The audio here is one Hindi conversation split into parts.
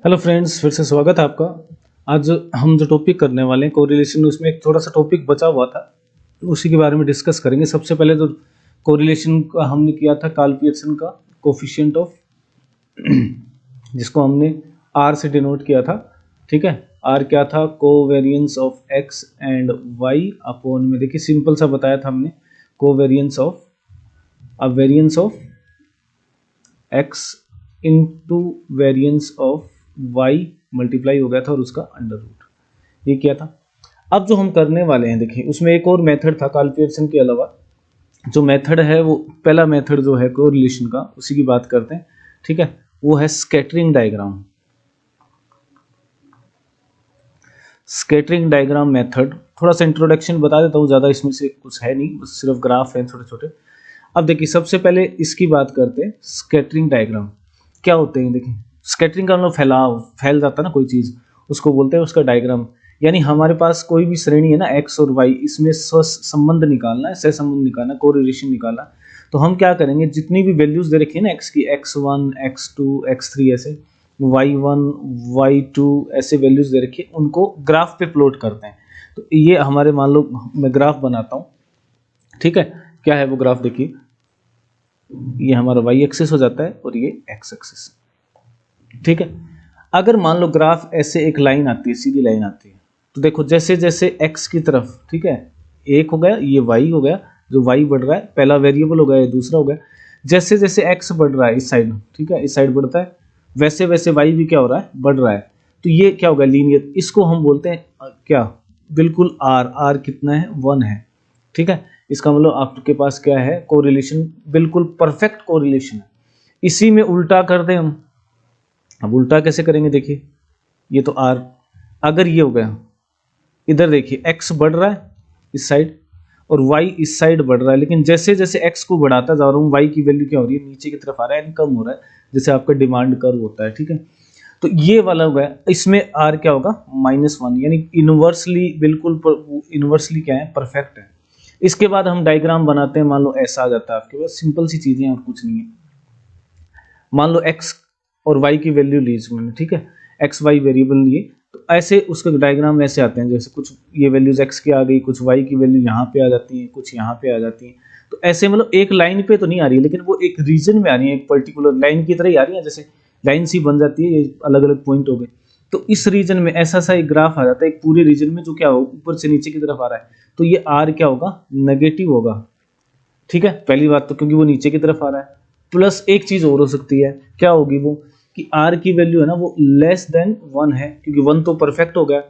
हेलो फ्रेंड्स, फिर से स्वागत है आपका। आज हम जो टॉपिक करने वाले हैं कोरिलेशन, उसमें एक थोड़ा सा टॉपिक बचा हुआ था, उसी के बारे में डिस्कस करेंगे। सबसे पहले तो कोरिलेशन का हमने किया था कार्ल पियर्सन का कोफिशिएंट ऑफ, जिसको हमने आर से डिनोट किया था। ठीक है, आर क्या था? Covariance of X and Y upon में, देखिए सिंपल सा बताया था हमने, covariance of variance of X into variance of y multiply हो गया था और उसका अंडर रूट, ये किया था। अब जो हम करने वाले हैं, देखिए उसमें एक और मेथड था कार्ल पियर्सन के अलावा। जो मेथड है वो पहला मेथड जो है कोरिलेशन का, उसी की बात करते हैं। ठीक है, वो है scattering diagram. Scattering diagram method, थोड़ा सा इंट्रोडक्शन बता देता हूँ, ज़्यादा इसमें से कुछ है नहीं, बस सिर्फ ग्राफ है छोटे छोटे। अब देखिए सबसे पहले इसकी बात करते हैं, स्कैटरिंग डायग्राम क्या होते हैं। देखिए स्कैटरिंग का मतलब फैलाव, फैल जाता है ना कोई चीज़, उसको बोलते हैं उसका डायग्राम। यानी हमारे पास कोई भी श्रेणी है ना एक्स और वाई, इसमें संबंध निकालना है, सहसंबंध निकालना, कोरिलेशन निकालना। तो हम क्या करेंगे, जितनी भी वैल्यूज दे रखी है ना एक्स की, x1 x2 x3 ऐसे, y1 y2 ऐसे वैल्यूज दे रखी है, उनको ग्राफ पे प्लॉट करते हैं। तो ये हमारे, मान लो मैं ग्राफ बनाता हूँ। ठीक है, क्या है वो ग्राफ? देखिए ये हमारा y एक्सिस हो जाता है और ये x एक्सिस। ठीक है, अगर मान लो ग्राफ ऐसे एक लाइन आती है, सीधी लाइन आती है, तो देखो जैसे जैसे x की तरफ, ठीक है, एक हो गया, ये y हो गया, जो y बढ़ रहा है, पहला वेरिएबल हो गया, ये दूसरा हो गया। जैसे जैसे x बढ़ रहा है इस साइड, ठीक है, इस साइड बढ़ता है, वैसे वैसे y भी क्या हो रहा है? बढ़ रहा है। तो ये क्या होगा? लीनियर। इसको हम बोलते हैं क्या? बिल्कुल r कितना है? 1 है। ठीक है, इसका मतलब आपके पास क्या है? कोरिलेशन, बिल्कुल परफेक्ट कोरिलेशन है। इसी में उल्टा कर दें हम। अब उल्टा कैसे करेंगे? देखिए ये तो r, अगर ये हो गया, इधर देखिए x बढ़ रहा है इस साइड और y इस साइड बढ़ रहा है, लेकिन जैसे जैसे x को बढ़ाता जा रहा हूँ, y की वैल्यू क्या हो रही है? नीचे की तरफ आ रहा है, कम हो रहा है, जैसे आपका डिमांड कर्व होता है। ठीक है, तो ये वाला हो गया, इसमें r क्या होगा? -1, यानी इनवर्सली, बिल्कुल इनवर्सली क्या है? परफेक्ट है। इसके बाद हम डायग्राम बनाते हैं, मान लो ऐसा आ जाता है आपके पास, सिंपल सी चीजें और कुछ नहीं है। मान लो x और y की वैल्यू ली मैंने, ठीक है, x y वेरिएबल लिए, तो ऐसे उसके डायग्राम ऐसे आते हैं, जैसे कुछ ये वैल्यूज x की आ गई, कुछ y की वैल्यू यहाँ पे आ जाती है, कुछ यहाँ पे आ जाती है। तो ऐसे मतलब एक लाइन पे तो नहीं आ रही है, लेकिन वो एक रीजन में आ रही है, एक पर्टिकुलर लाइन की तरह ही आ रही है, जैसे लाइन सी बन जाती है, ये अलग अलग पॉइंट हो गए। तो इस रीजन में ऐसा सा एक ग्राफ आ जाता है, एक पूरे रीजन में, जो क्या हो, ऊपर से नीचे की तरफ आ रहा है। तो ये r क्या होगा? नेगेटिव होगा। ठीक है, पहली बात तो क्योंकि वो नीचे की तरफ आ रहा है। प्लस एक चीज और हो सकती है, क्या होगी वो? कि r की वैल्यू है ना वो लेस देन 1 है, क्योंकि 1 तो परफेक्ट हो गया,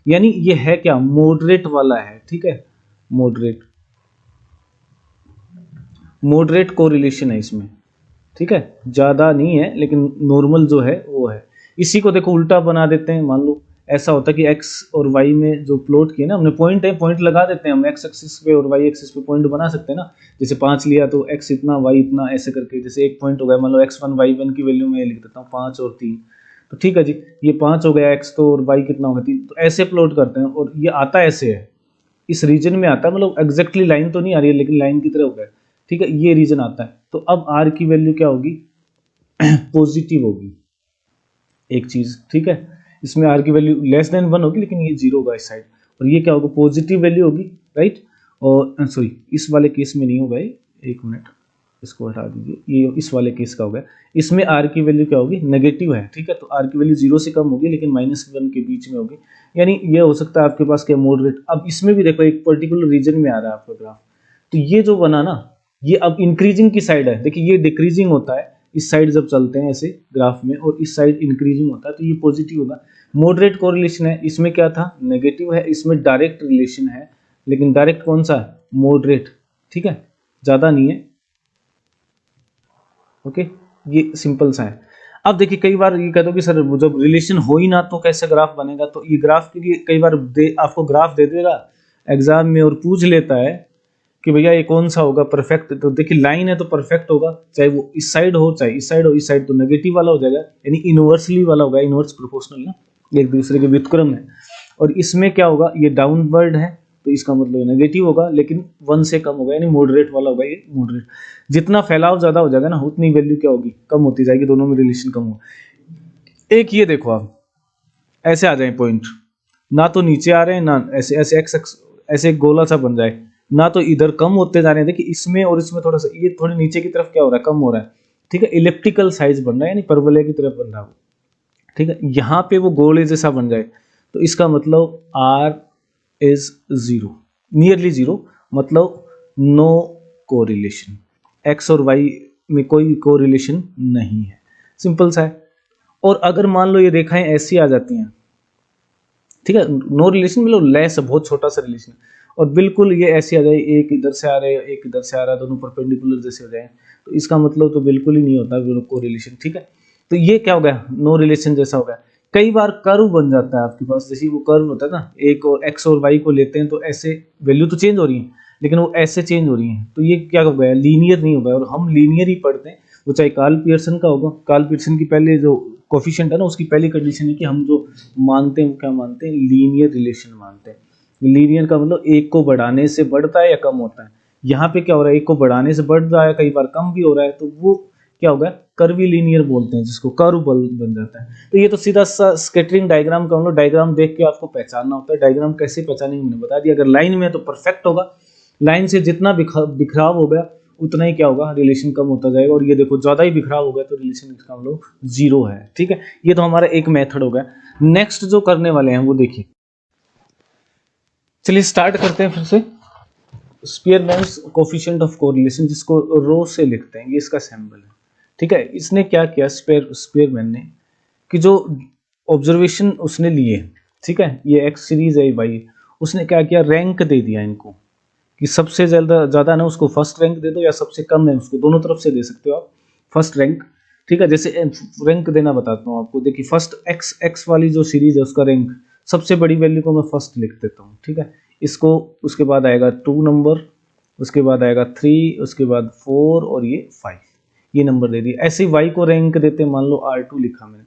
यानी ये है क्या? मॉडरेट वाला है। ठीक है, मॉडरेट, मॉडरेट कोरिलेशन है इसमें। ठीक है, ज्यादा नहीं है, लेकिन नॉर्मल जो है वो है। इसी को देखो उल्टा बना देते हैं। मान लो ऐसा होता है कि x और y में जो प्लॉट किए ना हमने, पॉइंट है, पॉइंट लगा देते हैं हम, x एक्सिस पे और y एक्सिस पे पॉइंट बना सकते हैं ना। जैसे 5 लिया तो x इतना y इतना, ऐसे करके, जैसे एक पॉइंट हो गया, मान लो x1 y1 की वैल्यू मैं लिख देता हूँ 5 और 3, तो ठीक है जी, ये 5 हो गया x तो, और y कितना होगा 3, तो ऐसे प्लॉट करते हैं। और ये आता ऐसे है, इस रीजन में आता है, मतलब एग्जैक्टली लाइन तो नहीं आ रही है, लेकिन लाइन की तरह हो गया। ठीक है, ये रीजन आता है। तो अब r की वैल्यू क्या होगी? पॉजिटिव होगी एक चीज। ठीक है, इसमें r की वैल्यू लेस देन 1 होगी, लेकिन ये 0 होगा इस साइड, और ये क्या होगा? पॉजिटिव वैल्यू होगी, राइट। और सॉरी, इस वाले केस में नहीं होगा ये, एक मिनट, इसको हटा दीजिए, ये इस वाले केस का होगा। इसमें r की वैल्यू क्या होगी? नेगेटिव है। ठीक है, तो r की वैल्यू 0 से कम होगी, लेकिन -1 के बीच में होगी, यानी ये हो सकता है आपके पास क्या? मॉडरेट। अब इसमें भी देखो एक पर्टिकुलर रीजन में आ रहा है आपका ग्राफ, तो ये जो बना ना, ये अब इंक्रीजिंग की साइड है। देखिए ये डिक्रीजिंग होता है इस साइड जब चलते हैं ऐसे ग्राफ में, और इस साइड इंक्रीजिंग होता है, तो ये पॉजिटिव होगा। मॉडरेट कोरिलेशन है, इसमें क्या था? नेगेटिव है। इसमें डायरेक्ट रिलेशन है, लेकिन डायरेक्ट कौन सा है? मॉडरेट। ठीक है, ज्यादा नहीं है। ओके, ये सिंपल सा है। अब देखिए कई बार ये कहते हो कि सर जब रिलेशन हो ही ना तो कैसे ग्राफ बनेगा? तो ये ग्राफ के लिए कई बार आपको ग्राफ दे देगा एग्जाम में और पूछ लेता है कि भैया ये कौन सा होगा परफेक्ट। तो देखिए लाइन है तो परफेक्ट होगा, चाहे वो इस साइड हो चाहे इस साइड हो। इस साइड तो नेगेटिव वाला हो जाएगा, यानी इनवर्सली वाला होगा, इनवर्स प्रोपोर्शनल ना, एक दूसरे के व्युत्क्रम है। और इसमें क्या होगा? ये डाउनवर्ड है, तो इसका मतलब नेगेटिव होगा, लेकिन 1 से कम होगा, यानी मॉडरेट वाला होगा ये, मॉडरेट। जितना फैलाव ज्यादा हो जाएगा ना, उतनी वैल्यू क्या होगी? कम होती जाएगी, दोनों में रिलेशन कम होगा। एक ये देखो आप, ऐसे आ जाए पॉइंट, ना तो नीचे आ रहे हैं ना ऐसे ऐसे एक्स ऐसे एक गोला सा बन जाए, ना तो इधर कम होते जा रहे हैं। देखिए इसमें और इसमें थोड़ा सा ये थोड़े नीचे की तरफ क्या हो रहा है, कम हो रहा है। ठीक है, इलिप्टिकल साइज बन रहा है, यानी परवलय की तरफ बन रहा है वो। ठीक है, यहाँ पे वो गोले जैसा बन जाए तो इसका मतलब R is zero, nearly zero, मतलब नो कोरिलेशन, एक्स और वाई में कोई कोरिलेशन नहीं है, सिंपल सा है। और अगर मान लो ये रेखाएं ऐसी आ जाती हैं, ठीक है, नो रिलेशन मतलब लेस, बहुत छोटा सा रिलेशन, और बिल्कुल ये ऐसे आ जाए, एक इधर से आ रहे हैं एक इधर से आ रहा है, दोनों परपेंडिकुलर जैसे हो जाए, तो इसका मतलब तो बिल्कुल ही नहीं होता को रिलेशन। ठीक है, तो ये क्या हो गया, नो रिलेशन जैसा हो गया। कई बार कर्व बन जाता है आपके पास, जैसे वो कर्व होता है ना, एक और एक्स और वाई को लेते हैं तो ऐसे वैल्यू तो चेंज हो रही है लेकिन वो ऐसे चेंज हो रही है, तो ये क्या हो गया, लीनियर नहीं हो गया। और हम लीनियर ही पढ़ते हैं, वो चाहे कार्ल पियर्सन का होगा, कार्ल पियर्सन की पहले जो कोफिशिएंट है ना, उसकी पहली कंडीशन है कि हम जो मानते हैं वो क्या मानते हैं, लीनियर रिलेशन मानते हैं। लीनियर का मतलब एक को बढ़ाने से बढ़ता है या कम होता है। यहाँ पे क्या हो रहा है, एक को बढ़ाने से बढ़ रहा है, कई बार कम भी हो रहा है, तो वो क्या होगा, कर्वी लीनियर बोलते हैं जिसको, कर्व बन जाता है। तो ये तो सीधा सा स्कैटरिंग डायग्राम का मतलब, डायग्राम देख के आपको पहचानना होता है। डायग्राम कैसे पहचानेंगे मैंने बता दिया। अगर लाइन में है तो परफेक्ट होगा, लाइन से जितना बिखराव हो गया उतना ही क्या होगा, रिलेशन कम होता जाएगा। और ये देखो ज्यादा ही बिखराव हो गया तो रिलेशन इसका हम लोग जीरो है। ठीक है, ये तो हमारा एक मेथड हो गया। नेक्स्ट जो करने वाले हैं वो देखिए, चलिए स्टार्ट करते हैं फिर से। स्पीयरमैन्स कोफिशिएंट ऑफ कोरिलेशन, जिसको रो से लिखते हैं, ये इसका सिंबल है। ठीक है, इसने क्या किया, स्पीयरमैन ने, कि जो ऑब्जर्वेशन उसने लिए, ठीक है, ये एक्स सीरीज है वाई, उसने क्या किया, रैंक दे दिया इनको, कि सबसे ज्यादा ना उसको फर्स्ट रैंक दे दो, या सबसे कम है उसको, दोनों तरफ से दे सकते हो आप, फर्स्ट रैंक। ठीक है, जैसे रैंक देना बताता हूँ आपको। देखिए फर्स्ट एक्स एक्स वाली जो सीरीज है उसका रैंक, सबसे बड़ी वैल्यू को मैं फर्स्ट लिख देता हूँ। ठीक है, इसको, उसके बाद आएगा 2 नंबर, उसके बाद आएगा 3, उसके बाद 4 और ये 5, ये नंबर दे दिए। ऐसे ही वाई को रैंक देते हैं, मान लो R2 लिखा मैंने,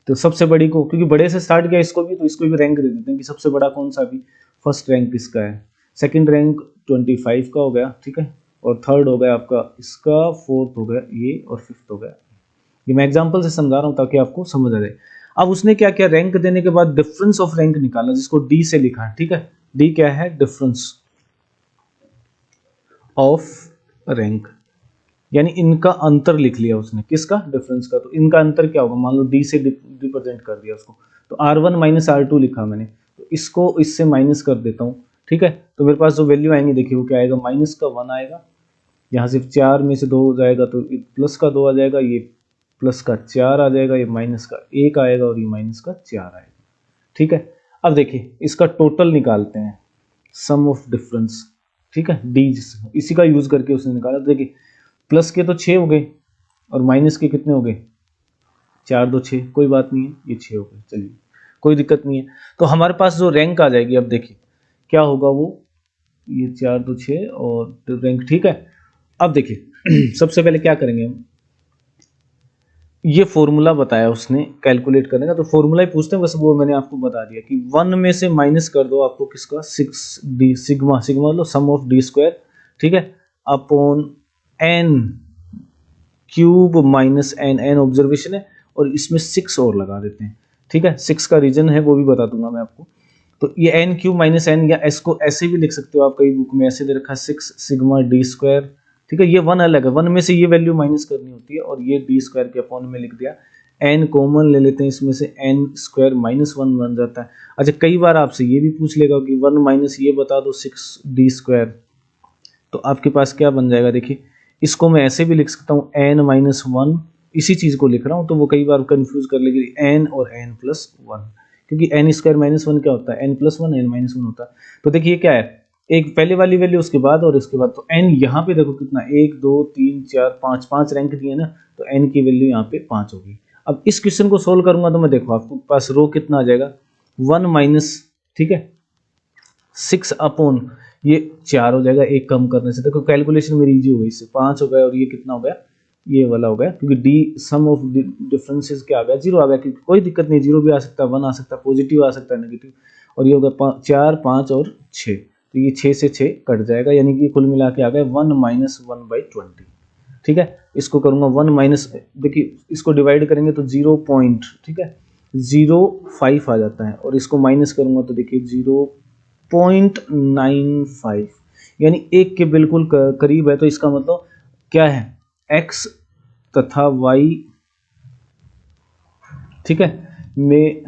तो सबसे बड़ी को, क्योंकि बड़े से स्टार्ट किया इसको भी, तो इसको भी रैंक दे देते हैं कि सबसे बड़ा कौन सा, भी फर्स्ट रैंक किसका है। सेकंड रैंक 25 का हो गया, ठीक है, और थर्ड हो गया आपका इसका, फोर्थ हो गया ये, और फिफ्थ हो गया ये। मैं एग्जांपल से समझा रहा हूँ ताकि आपको समझ आ जाए। अब उसने क्या किया, रैंक देने के बाद डिफरेंस ऑफ रैंक निकाला, जिसको डी से लिखा है। ठीक है, डी क्या है, डिफरेंस ऑफ रैंक, यानी इनका अंतर लिख लिया उसने, किसका, डिफरेंस का। तो इनका अंतर क्या होगा, मान लो डी से रिप्रेजेंट कर दिया उसको, तो R1 माइनस R2 लिखा मैंने, तो इसको इससे माइनस कर देता हूँ। ठीक है, तो मेरे पास जो वैल्यू आएंगे देखिए वो क्या आएगा, माइनस का 1 आएगा, यहाँ सिर्फ 4 में से 2 हो जाएगा तो प्लस का 2 आ जाएगा, ये प्लस का 4 आ जाएगा, ये माइनस का 1 आएगा और ये माइनस का 4 आएगा। ठीक है, अब देखिए इसका टोटल निकालते हैं, सम ऑफ डिफरेंस। ठीक है, डी इसी का यूज करके उसने निकाला। देखिए प्लस के तो 6 हो गए और माइनस के कितने हो गए, 4 2 6, कोई बात नहीं है, ये 6 हो गए, चलिए कोई दिक्कत नहीं है। तो हमारे पास जो रैंक आ जाएगी, अब देखिए क्या होगा वो, ये 4 2 6 और रैंक। ठीक है, अब देखिए सबसे पहले क्या करेंगे हम, ये फॉर्मूला बताया उसने कैलकुलेट करने का, तो फॉर्मूला ही पूछते हैं बस, वो मैंने आपको बता दिया कि 1 में से माइनस कर दो आपको किसका, 6d, सिग्मा, सिग्मा लो सम ऑफ डी स्क्वायर, ठीक है, upon n cube minus N, N observation है और इसमें 6 और लगा देते हैं। ठीक है, 6 का रीजन है वो भी बता दूंगा मैं आपको। तो ये एन क्यूब माइनस एन, या एस को ऐसे भी लिख सकते हो आप, कई बुक में ऐसे दे रखा है 6 सिग्मा डी स्क्वायर। ठीक है, ये 1 अलग है, 1 में से ये वैल्यू माइनस करनी होती है, और ये डी स्क्वायर के अपॉन में लिख दिया। एन कॉमन ले लेते हैं इसमें से, एन स्क्वायर माइनस 1 बन जाता है। अच्छा, कई बार आपसे ये भी पूछ लेगा कि 1 माइनस ये बता दो 6 डी स्क्वायर, तो आपके पास क्या बन जाएगा, देखिए इसको मैं ऐसे भी लिख सकता हूँ n माइनस 1, इसी चीज को लिख रहा हूँ, तो वो कई बार कंफ्यूज कर लेगी n और n प्लस 1, क्योंकि n स्क्वायर माइनस 1 क्या होता है, n प्लस 1 n माइनस 1 होता है। तो देखिए क्या है, एक पहले वाली वैल्यू उसके बाद और इसके बाद, तो n यहाँ पे देखो कितना, 1 2 3 4 5, 5 रैंक दिए ना, तो n की वैल्यू यहाँ पे 5 होगी। अब इस क्वेश्चन को सोल्व करूंगा तो मैं देखो आपके पास रो कितना आ जाएगा, 1 माइनस, ठीक है, 6 अपॉन ये 4 हो जाएगा, एक कम करने से। देखो कैलकुलेशन मेरी इजी हो गई, इससे 5 हो गया और ये कितना हो गया, ये वाला हो गया, क्योंकि डी सम ऑफ डिफरेंसेस क्या आ गया, 0 आ गया, क्योंकि कोई दिक्कत नहीं, 0 भी आ सकता है, 1 आ सकता है, पॉजिटिव आ सकता है, नेगेटिव। और ये हो गया 4 5 और 6, तो ये 6 से 6 कट जाएगा, यानी कि कुल मिला के आ गया 1 माइनस 1/20। ठीक है, इसको करूंगा 1 माइनस, देखिए इसको डिवाइड करेंगे तो 0 पॉइंट, ठीक है, 0.05 आ जाता है, और इसको माइनस करूंगा तो देखिए 0.95, यानी 1 के बिल्कुल करीब है। तो इसका मतलब क्या है, x तथा y, ठीक है, में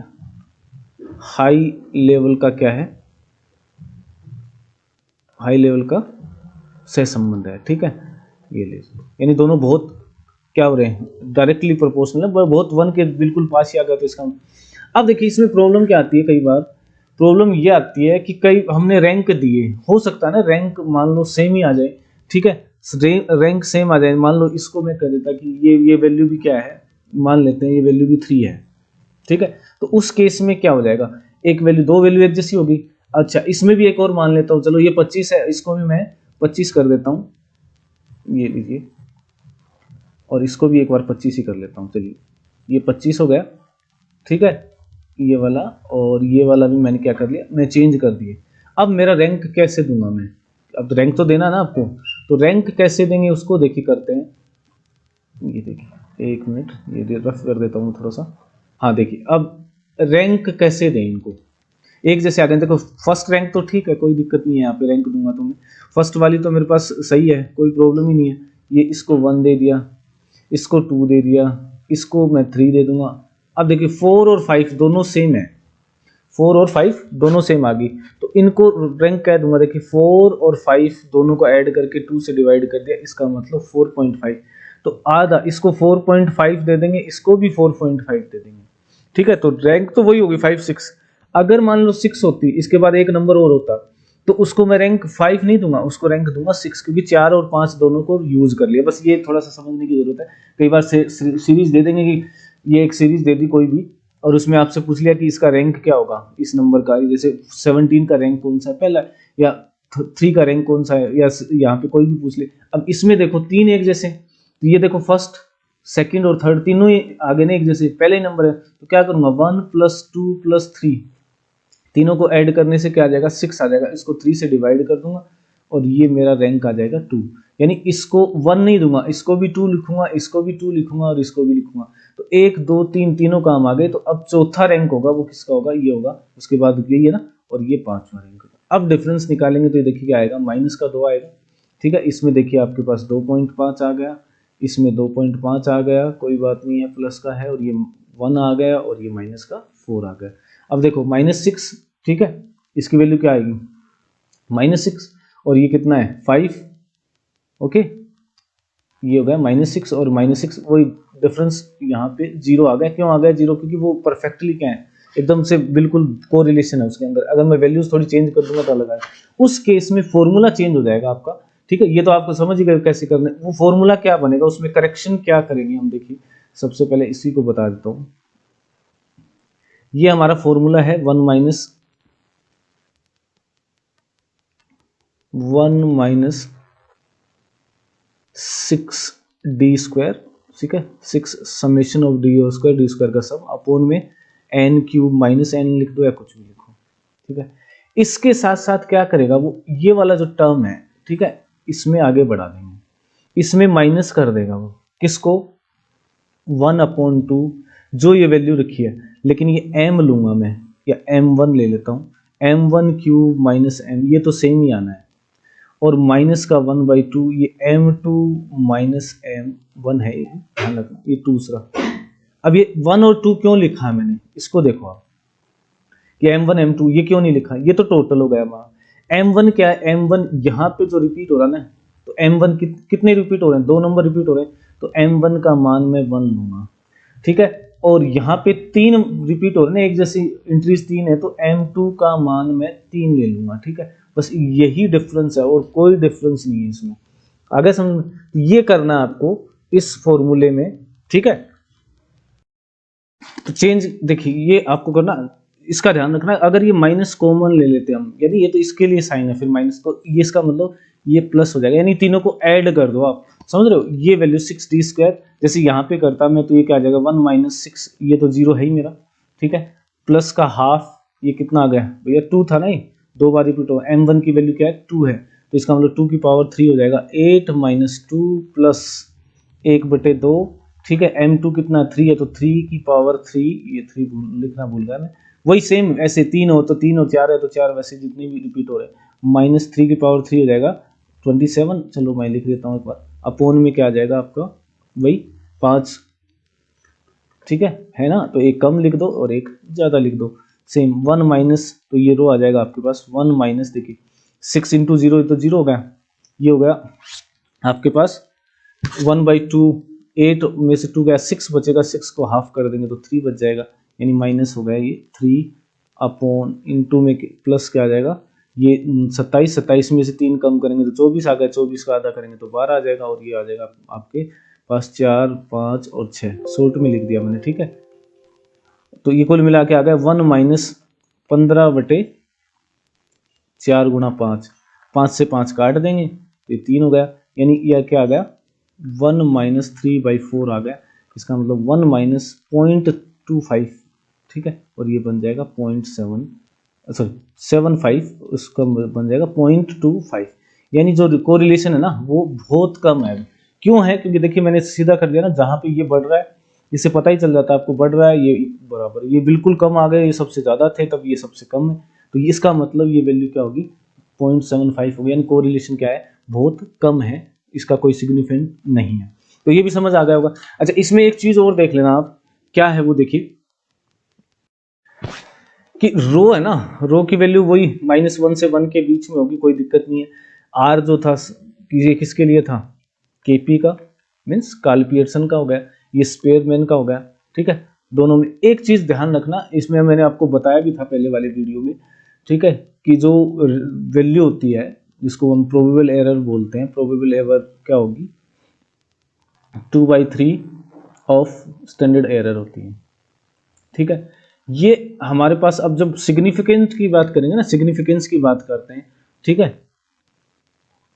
हाई लेवल का क्या है, हाई लेवल का सह संबंध है, ठीक है। ये ले, यानी दोनों बहुत क्या हो रहे हैं, डायरेक्टली प्रोपोर्शनल है, बहुत 1 के बिल्कुल पास ही आ गया। तो इसका अब देखिए इसमें प्रॉब्लम क्या आती है, कई बार प्रॉब्लम ये आती है कि कई हमने रैंक दिए, हो सकता है ना रैंक मान लो सेम ही आ जाए, ठीक है, रैंक सेम आ जाए। मान लो इसको मैं कह देता कि ये वैल्यू भी क्या है, मान लेते हैं ये वैल्यू भी 3 है, ठीक है। तो उस केस में क्या हो जाएगा, एक वैल्यू, दो वैल्यू एक जैसी होगी। अच्छा, इसमें भी एक और मान लेता हूँ, चलो ये 25 है, इसको भी मैं 25 कर देता हूँ, ये लीजिए, और इसको भी एक बार 25 ही कर लेता हूँ। चलिए ये 25 हो गया, ठीक है, ये वाला और ये वाला भी मैंने क्या कर लिया, मैं चेंज कर दिए। अब मेरा रैंक कैसे दूंगा मैं, अब रैंक तो देना ना आपको, तो रैंक कैसे देंगे उसको देखिए करते हैं। ये देखिए, एक मिनट, ये रफ कर देता हूँ थोड़ा सा। हाँ देखिए, अब रैंक कैसे दें इनको, एक जैसे आ गए। देखो फर्स्ट रैंक तो ठीक है, कोई दिक्कत नहीं है, यहाँ पे रैंक दूंगा तो मैं फर्स्ट वाली तो मेरे पास सही है, कोई प्रॉब्लम ही नहीं है। ये इसको 1 दे दिया, इसको 2 दे दिया, इसको मैं 3 दे दूंगा। अब देखिए 4 और 5 दोनों सेम है, 4 और 5 दोनों सेम आ गई, तो इनको रैंक कह दूंगा। देखिए 4 और 5 दोनों को ऐड करके 2 से डिवाइड कर दिया, इसका मतलब 4.5, तो आधा इसको 4.5 दे देंगे, इसको भी 4.5 दे देंगे, ठीक है। तो रैंक तो वही होगी 5 6। अगर मान लो 6 होती, इसके बाद एक नंबर और होता, तो उसको मैं रैंक 5 नहीं दूंगा, उसको रैंक दूंगा 6, क्योंकि 4 और 5 दोनों को यूज कर लिया। बस ये थोड़ा सा समझने की जरूरत है। कई बार सीरीज दे देंगे कि ये एक सीरीज दे दी कोई भी, और उसमें आपसे पूछ लिया कि इसका रैंक क्या होगा इस नंबर का, जैसे 17 का रैंक कौन सा है पहला, या 3 का रैंक कौन सा है, या यहाँ पे कोई भी पूछ ले। अब इसमें देखो 3 एक जैसे, तो ये देखो फर्स्ट सेकंड और थर्ड तीनों ही आगे ने एक जैसे, पहले ही नंबर है, तो क्या करूंगा 1 + 2 + 3, तीनों को ऐड करने से क्या आ जाएगा 6 आ जाएगा, इसको 3 से डिवाइड कर दूंगा, और ये मेरा रैंक आ जाएगा 2। यानी इसको 1 नहीं दूंगा, इसको भी 2 लिखूंगा, इसको भी 2 लिखूंगा, और इसको भी लिखूंगा। तो 1 2 3 तीनों काम आ गए। तो अब चौथा रैंक होगा वो किसका होगा, ये होगा, उसके बाद यही है ना, और ये 5वां रैंक होगा। अब डिफरेंस निकालेंगे तो ये देखिए क्या आएगा, माइनस का 2 आएगा, ठीक है। इसमें देखिए आपके पास 2.5 आ गया, इसमें 2.5 आ गया, कोई बात नहीं है, प्लस का है, और ये 1 आ गया, और ये माइनस का 4 आ गया। अब देखो -6, ठीक है, इसकी वैल्यू क्या आएगी -6, और ये कितना है 5, ओके, ये हो गया -6 और -6, वही डिफरेंस यहाँ पे 0 आ गया। क्यों आ गया 0, क्योंकि वो परफेक्टली क्या है, एकदम से बिल्कुल कोरिलेशन है उसके अंदर। अगर मैं वैल्यूज थोड़ी चेंज कर दूंगा तो अलग आएगा, उस केस में फॉर्मूला चेंज हो जाएगा आपका, ठीक है। ये तो आपको समझ ही गए कैसे करना है। वो फॉर्मूला क्या बनेगा, उसमें करेक्शन क्या करेंगे हम, देखिए सबसे पहले इसी को बता देता हूँ। ये हमारा फॉर्मूला है 1 - 6d², ठीक है, 6 समेशन ऑफ d² का सब अपॉन में n³ -n लिख दो या कुछ भी लिखो, ठीक है। इसके साथ साथ क्या करेगा वो, ये वाला जो टर्म है, ठीक है, इसमें आगे बढ़ा देंगे, इसमें माइनस कर देगा वो, किसको 1/2 जो ये वैल्यू रखी है, लेकिन ये m लूंगा मैं, या m1 ले लेता हूँ, m1³ - m, ये तो सेम ही आना है, और माइनस का 1/2, ये m2 - m1 है, ध्यान रखना ये दूसरा। अब ये 1 और 2 क्यों लिखा है मैंने, इसको देखो आप, ये m1 m2 ये क्यों नहीं लिखा, ये तो टोटल हो गया वहां। m1 क्या है, m1 यहाँ पे जो रिपीट हो रहा है ना, तो m1 कितने रिपीट हो रहे हैं, 2 नंबर रिपीट हो रहे हैं, तो m1 का मान मैं 1 लूंगा, ठीक है। और यहाँ पे 3 रिपीट हो रहे हैं, एक जैसी इंट्रीज 3 है, तो m2 का मान मैं 3 ले लूंगा, ठीक है। बस यही डिफरेंस है, और कोई डिफरेंस नहीं है इसमें, आगे समझ। ये करना है आपको इस फॉर्मूले में, ठीक है। तो चेंज देखिए ये आपको करना, इसका ध्यान रखना, अगर ये माइनस कॉमन ले लेते हम, यदि ये तो इसके लिए साइन है फिर माइनस, तो ये इसका मतलब ये प्लस हो जाएगा, यानी तीनों को ऐड कर दो आप, समझ रहे हो। ये वैल्यू 6d² जैसे यहाँ पे करता मैं, तो ये क्या आ जाएगा 1 - 6, ये तो 0 है ही मेरा, ठीक है, प्लस का हाफ, ये कितना आ गया भैया 2 था ना, ये 2 बार रिपीट हो, m1 की वैल्यू क्या है 2 है, तो इसका मतलब 2 की पावर 3 हो जाएगा, 8 - 2 + 1/2, ठीक है। M2 कितना 3 है, तो 3 की पावर 3, ये 3 लिखना भूल गया मैं, वही सेम ऐसे 3 हो तो 3 हो, 4 है तो 4, वैसे जितने भी रिपीट हो रहे हैं, माइनस 3 की पावर 3 हो जाएगा 27। चलो मैं लिख देता हूँ एक बार, अपोन में क्या आ जाएगा आपका, वही 5, ठीक है ना। तो एक कम लिख दो और एक ज़्यादा लिख दो, सेम 1 माइनस, तो ये रो आ जाएगा आपके पास 1 माइनस, देखिए 6 इंटू 0 तो 0 हो गया, ये हो गया आपके पास 1/2, 8 में से 2 गया, 6 बचेगा, 6 को हाफ कर देंगे तो 3 बच जाएगा, यानी माइनस हो गया ये 3 अपॉन इंटू में प्लस क्या आ जाएगा, ये 27, 27 में से 3 कम करेंगे तो 24 आ गया, 24 का आधा करेंगे तो 12 आ जाएगा, और ये आ जाएगा आपके पास 4, 5 और 6, शॉर्ट में लिख दिया मैंने, ठीक है। तो ये कुल मिला के आ गया 1 माइनस 15/4 गुणा 5, 5 से 5 काट देंगे तो ये 3 हो गया, यानी यह क्या आ गया 1 माइनस 3/4 आ गया, इसका मतलब 1 माइनस 0.25, ठीक है, और ये बन जाएगा 0.7, सॉरी 75, उसका बन जाएगा 0.25, यानी जो कोरिलेशन है ना वो बहुत कम है। क्यों है, क्योंकि देखिए मैंने सीधा कर दिया ना, जहाँ पे ये बढ़ रहा है इससे पता ही चल जाता है आपको, बढ़ रहा है ये बराबर, ये बिल्कुल कम आ गए, ये सबसे ज़्यादा थे तब ये सबसे कम है, तो इसका मतलब ये वैल्यू क्या होगी 0.75 होगी, यानी कोरिलेशन क्या है बहुत कम है, इसका कोई सिग्निफिकेंट नहीं है। तो ये भी समझ आ गया होगा। अच्छा, इसमें एक चीज़ और देख लेना आप, क्या है वो, देखिए कि रो है ना, रो की वैल्यू वही -1 से 1 के बीच में होगी, कोई दिक्कत नहीं है। आर जो था ये किसके लिए था, केपी का, मीन्स कार्ल पियर्सन का हो गया, ये स्पेयरमैन का हो गया, ठीक है। दोनों में एक चीज ध्यान रखना, इसमें मैंने आपको बताया भी था पहले वाले वीडियो में, ठीक है, कि जो वैल्यू होती है जिसको हम प्रोबेबल एरर बोलते हैं, प्रोबेबल एरर क्या होगी 2/3 ऑफ स्टैंडर्ड एरर होती है, ठीक है। ये हमारे पास, अब जब सिग्निफिकेंस की बात करेंगे ना, सिग्निफिकेंस की बात करते हैं, ठीक है,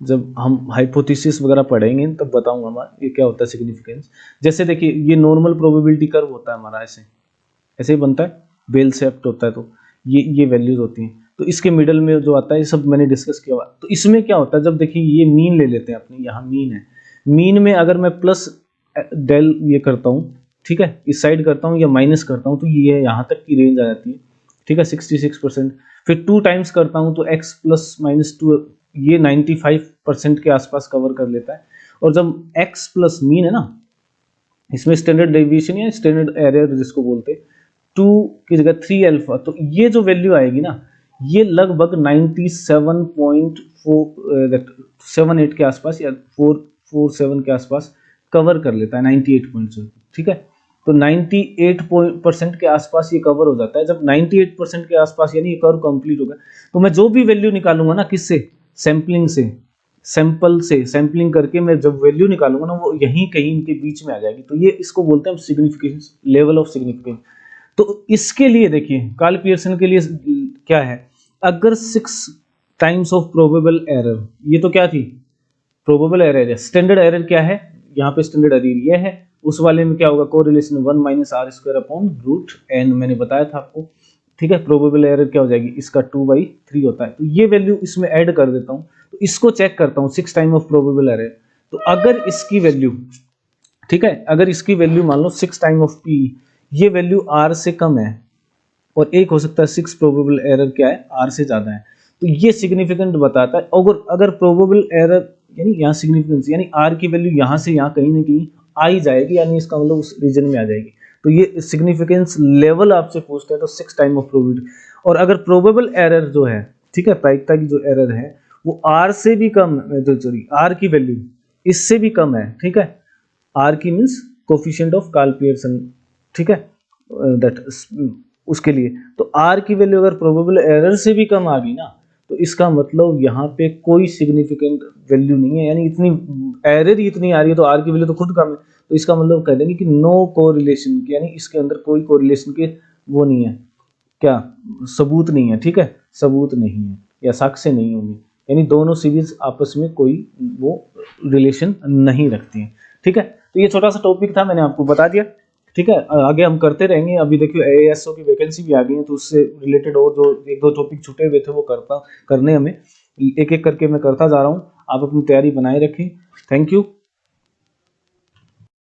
जब हम हाइपोथेसिस वगैरह पढ़ेंगे तब बताऊंगा मैं ये क्या होता है सिग्निफिकेंस। जैसे देखिए ये नॉर्मल प्रोबेबिलिटी कर्व होता है हमारा, ऐसे ऐसे ही बनता है, बेल शेप्ड होता है, तो ये वैल्यूज होती हैं, तो इसके मिडल में जो आता है ये सब मैंने डिस्कस किया हुआ। तो इसमें क्या होता है, जब देखिए ये मीन ले लेते हैं अपने, यहाँ मीन है, मीन में अगर मैं प्लस डेल ये करता हूँ, ठीक है, इस साइड करता हूँ या माइनस करता हूँ, तो ये यहाँ तक की रेंज आ जाती है, ठीक है 66%। फिर 2 टाइम्स करता हूँ तो x प्लस माइनस 2 ये 95% के आसपास कवर कर लेता है। और जब x प्लस मीन है ना, इसमें स्टैंडर्ड डेविएशन या स्टैंडर्ड एरर जिसको बोलते हैं 2 की जगह 3 अल्फा, तो ये जो वैल्यू आएगी ना ये लगभग 97.78 के आसपास या 447 के आसपास कवर कर लेता है, 98.7, ठीक है। तो 98% के आसपास ये कवर हो जाता है। जब 98% के आसपास यानी ये कर्व कंप्लीट हो गया, तो मैं जो भी वैल्यू निकालूंगा ना, किससे, सैम्पलिंग से, सैंपल से सैम्पलिंग करके मैं जब वैल्यू निकालूंगा ना वो यहीं कहीं इनके बीच में आ जाएगी, तो ये इसको बोलते हैं सिग्निफिकेंस, लेवल ऑफ सिग्निफिकेंस। तो इसके लिए देखिए कार्ल पियर्सन के लिए क्या है, अगर 6 टाइम्स ऑफ प्रोबेबल एरर, ये तो क्या थी प्रोबेबल एरर है, स्टैंडर्ड एरर क्या है, यहाँ पे स्टैंडर्ड एरर ये है, उस वाले में क्या होगा correlation 1 minus R square upon root N, मैंने बताया था आपको, ठीक है। प्रोबेबल एरर क्या हो जाएगी, इसका 2/3 होता है, तो ये वैल्यू इसमें ऐड कर देता हूँ, तो इसको चेक करता हूँ 6 टाइम ऑफ प्रोबेबल एरर, तो अगर इसकी वैल्यू, ठीक है, अगर इसकी वैल्यू मान लो 6 टाइम ऑफ पी, ये वैल्यू आर से कम है, और एक हो सकता है 6 प्रोबेबल एरर क्या है आर से ज्यादा है, तो ये सिग्निफिकेंट बताता है। अगर प्रोबेबल एरर यानी यहाँ सिग्निफिकेंस यानी आर की वैल्यू यहाँ से यहाँ कहीं ना कहीं आ ही जाएगी, यानी इसका मतलब उस रीजन में आ जाएगी, तो ये सिग्निफिकेंस लेवल आपसे पूछते हैं, तो 6 टाइम ऑफ प्रोबेबिलिटी। और अगर प्रोबेबल एरर जो है, ठीक है, प्रायिकता की जो एरर है वो आर से भी कम, सॉरी आर की वैल्यू इससे भी कम है, ठीक है, आर की means coefficient of Karl Pearson, ठीक है, दैट उसके लिए, तो आर की वैल्यू अगर प्रोबेबल एरर से भी कम आ गई ना, तो इसका मतलब यहाँ पे कोई सिग्निफिकेंट वैल्यू नहीं है, यानी इतनी एरर ही इतनी आ रही है तो आर की वैल्यू तो खुद कम है, तो इसका मतलब कह देंगे कि नो कोरिलेशन, यानी इसके अंदर कोई कोरिलेशन के वो नहीं है, क्या सबूत नहीं है, ठीक है, सबूत नहीं है या साक्ष्य नहीं होंगे, यानी दोनों सीरीज आपस में कोई वो रिलेशन नहीं रखती हैं, ठीक है। तो ये छोटा सा टॉपिक था, मैंने आपको बता दिया, ठीक है, आगे हम करते रहेंगे। अभी देखियो एएसओ की वैकेंसी भी आ गई है, तो उससे रिलेटेड और जो 1-2 टॉपिक छूटे हुए थे वो करने हमें एक एक करके मैं करता जा रहा हूँ, आप अपनी तैयारी बनाए रखें। Thank you.